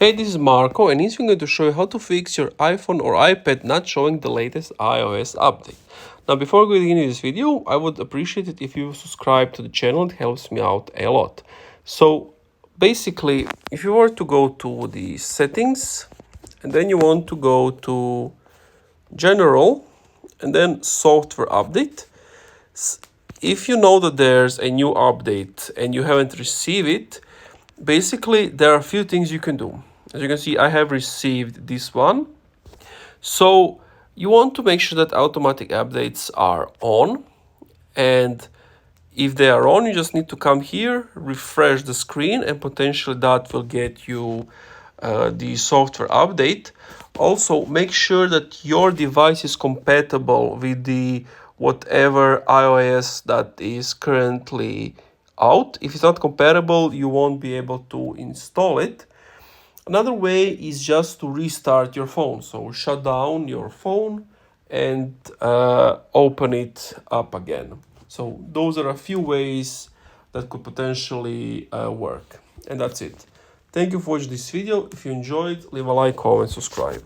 Hey, this is Marco, and I'm going to show you how to fix your iPhone or iPad not showing the latest iOS update. Now, before going into this video, I would appreciate it if you subscribe to the channel. It helps me out a lot. So, basically, if you were to go to the settings, and then you want to go to General, and then Software Update. If you know that there's a new update and you haven't received it, basically there are a few things you can do. As you can see, I have received this one. So you want to make sure that automatic updates are on, and if they are on, you just need to come here, refresh the screen, and potentially that will get you the software update. Also, make sure that your device is compatible with the whatever iOS that is currently out. If it's not compatible, you won't be able to install it. Another way is just to restart your phone. So shut down your phone and open it up again. So those are a few ways that could potentially work. And that's it. Thank you for watching this video. If you enjoyed, leave a like, comment, subscribe.